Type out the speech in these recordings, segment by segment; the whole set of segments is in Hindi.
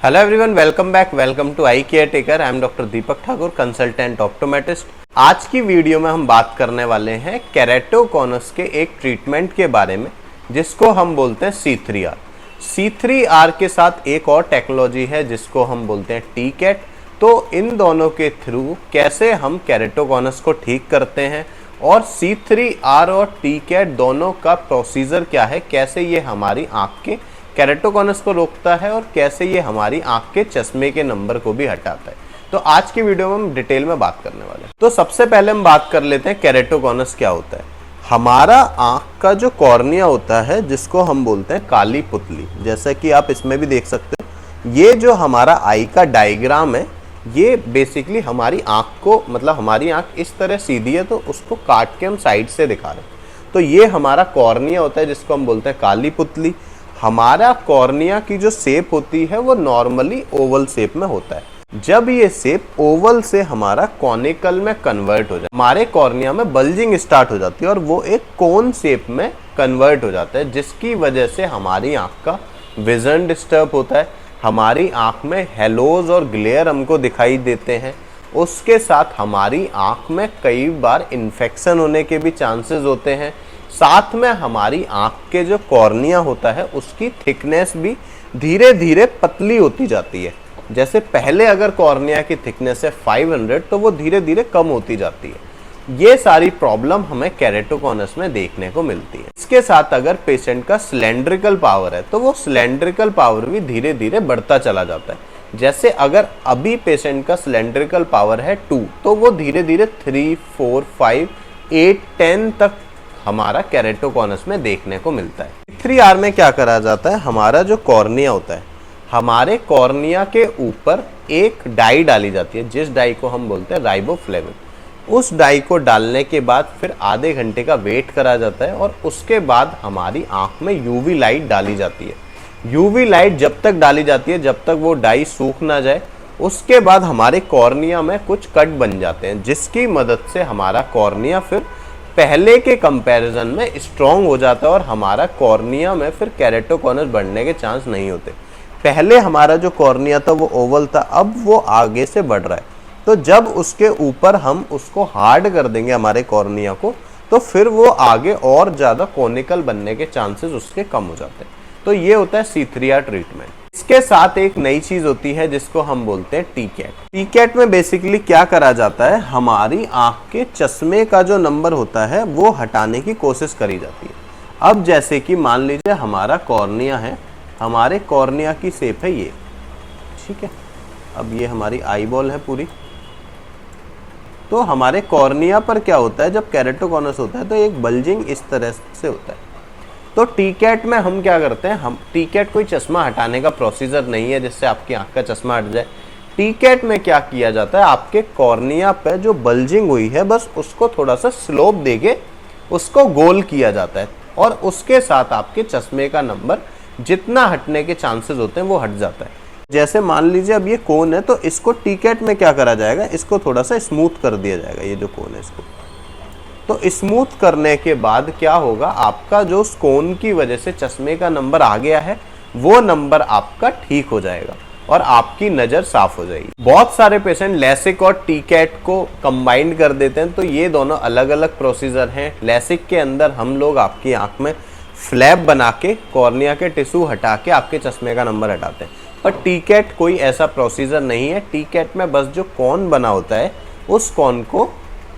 Hello everyone, welcome back. Welcome to eye care taker. I am doctor Deepak Thakur, consultant optometrist. आज की वीडियो में हम बात करने वाले हैं केरेटोकॉनस के एक ट्रीटमेंट के बारे में जिसको हम बोलते हैं C3R। C3R के साथ एक और टेक्नोलॉजी है जिसको हम बोलते हैं TCAT। तो इन दोनों के थ्रू कैसे हम केरेटोकॉनस को ठीक करते हैं और C3R और TCAT दोनों का प्रोसीजर क्या है, कैसे ये हमारी आँख के केरेटोकॉनस को रोकता है और कैसे ये हमारी आंख के चश्मे के नंबर को भी हटाता है। तो आज की वीडियो में हम डिटेल में बात करने वाले हैं। तो सबसे पहले हम बात कर लेते हैं केरेटोकॉनस क्या होता है। हमारा आंख का जो कॉर्निया होता है जिसको हम बोलते हैं काली पुतली, जैसा कि आप इसमें भी देख सकते हैं। ये जो हमारा आई का डायग्राम है ये बेसिकली हमारी आंख को, मतलब हमारी आंख इस तरह सीधी है तो उसको काट के हम साइड से दिखा रहे हैं। तो ये हमारा कॉर्निया होता है जिसको हम बोलते हैं काली पुतली। हमारा कॉर्निया की जो शेप होती है वो नॉर्मली ओवल शेप में होता है। जब ये शेप ओवल से हमारा कॉनिकल में कन्वर्ट हो जाए, हमारे कॉर्निया में बल्जिंग स्टार्ट हो जाती है और वो एक कोन शेप में कन्वर्ट हो जाता है, जिसकी वजह से हमारी आंख का विजन डिस्टर्ब होता है। हमारी आंख में हेलोज और ग्लेयर हमको दिखाई देते हैं। उसके साथ हमारी आंख में कई बार इन्फेक्शन होने के भी चांसेस होते हैं। साथ में हमारी आंख के जो कॉर्निया होता है उसकी थिकनेस भी धीरे धीरे पतली होती जाती है। जैसे पहले अगर कॉर्निया की थिकनेस है 500 तो वो धीरे धीरे कम होती जाती है। ये सारी प्रॉब्लम हमें केरेटोकॉनस में देखने को मिलती है। इसके साथ अगर पेशेंट का सिलेंड्रिकल पावर है तो वो सिलेंड्रिकल पावर भी धीरे धीरे बढ़ता चला जाता है। जैसे अगर अभी पेशेंट का सिलेंड्रिकल पावर है 2 तो वो धीरे धीरे 3, 4, 5, 8, 10 तक हमारा केरेटोकॉनस में देखने को मिलता है। C3R में क्या करा जाता है, हमारा जो कॉर्निया होता है, हमारे कॉर्निया के ऊपर एक डाई डाली जाती है जिस डाई को हम बोलते हैं राइबोफ्लेविन। उस डाई को डालने के बाद फिर आधे घंटे का वेट करा जाता है और उसके बाद हमारी आंख में यूवी लाइट डाली जाती है। यूवी लाइट जब तक डाली जाती है जब तक वो डाई सूख ना जाए। उसके बाद हमारे कॉर्निया में कुछ कट बन जाते हैं जिसकी मदद से हमारा कॉर्निया फिर पहले के कंपैरिजन में स्ट्रॉन्ग हो जाता है और हमारा कॉर्निया में फिर केरेटोकॉनस बढ़ने के चांस नहीं होते। पहले हमारा जो कॉर्निया था वो ओवल था, अब वो आगे से बढ़ रहा है। तो जब उसके ऊपर हम उसको हार्ड कर देंगे हमारे कॉर्निया को तो फिर वो आगे और ज़्यादा कोनिकल बनने के चांसेस उसके कम हो जाते हैं। तो ये होता है C3R ट्रीटमेंट। इसके साथ एक नई चीज होती है जिसको हम बोलते हैं TCAT। TCAT में बेसिकली क्या करा जाता है, हमारी आंख के चश्मे का जो नंबर होता है वो हटाने की कोशिश करी जाती है। अब जैसे कि मान लीजिए हमारा कॉर्निया है, हमारे कॉर्निया की शेप है ये, ठीक है। अब ये हमारी आई बॉल है पूरी। तो हमारे कॉर्निया पर क्या होता है, जब केरेटोकॉनस होता है तो एक बल्जिंग इस तरह से होता है। तो TCAT में हम क्या करते हैं, हम TCAT कोई चश्मा हटाने का प्रोसीजर नहीं है जिससे आपकी आंख का चश्मा हट जाए। TCAT में क्या किया जाता है, आपके कॉर्निया पे जो बल्जिंग हुई है बस उसको थोड़ा सा स्लोप देके उसको गोल किया जाता है और उसके साथ आपके चश्मे का नंबर जितना हटने के चांसेस होते हैं वो हट जाता है। जैसे मान लीजिए अब ये कोन है तो इसको TCAT में क्या करा जाएगा, इसको थोड़ा सा स्मूथ कर दिया जाएगा। ये जो कोन है इसको तो स्मूथ करने के बाद क्या होगा, आपका जो कोन की वजह से चश्मे का नंबर आ गया है वो नंबर आपका ठीक हो जाएगा और आपकी नज़र साफ हो जाएगी। बहुत सारे पेशेंट लेसिक और TCAT को कंबाइंड कर देते हैं, तो ये दोनों अलग अलग प्रोसीजर हैं। लेसिक के अंदर हम लोग आपकी आंख में फ्लैप बना के कॉर्निया के टिश्यू हटा के आपके चश्मे का नंबर हटाते हैं, पर TCAT कोई ऐसा प्रोसीजर नहीं है। TCAT में बस जो कॉन बना होता है उस कॉन को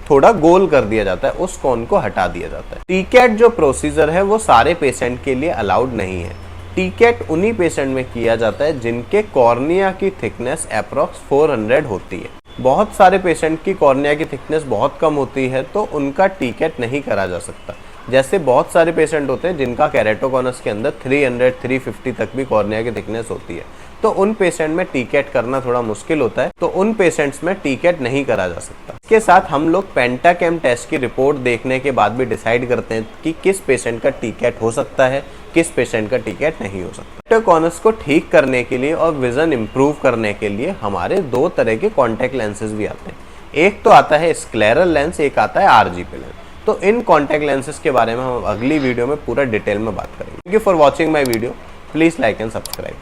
थोड़ा गोल कर दिया जाता है, उस कॉन को हटा दिया जाता है। TCAT जो प्रोसीजर है वो सारे पेशेंट के लिए अलाउड नहीं है। TCAT उन्हीं पेशेंट में किया जाता है जिनके कॉर्निया की थिकनेस अप्रॉक्स 400 होती है। बहुत सारे पेशेंट की कॉर्निया की थिकनेस बहुत कम होती है तो उनका TCAT नहीं करा जा सकता। जैसे बहुत सारे पेशेंट होते हैं जिनका केरेटोकॉनस के अंदर 300, 350 तक भी कॉर्निया की थिकनेस होती है, तो उन पेशेंट में TCAT करना थोड़ा मुश्किल होता है, तो उन पेशेंट्स में TCAT नहीं करा जा सकता। इसके साथ हम लोग पेंटाकेम टेस्ट की रिपोर्ट देखने के बाद भी डिसाइड करते हैं कि किस पेशेंट का TCAT हो सकता है, किस पेशेंट का TCAT नहीं हो सकता। केरेटोकॉनस को ठीक करने के लिए और विजन इंप्रूव करने के लिए हमारे 2 तरह के कॉन्टैक्ट लेंसेज भी आते हैं। एक तो आता है स्क्लेरल लेंस, एक आता है RGP लेंस। तो इन कॉन्टैक्ट लेंसेज के बारे में हम अगली वीडियो में पूरा डिटेल में बात करेंगे। Thank you for watching my video. Please like and subscribe.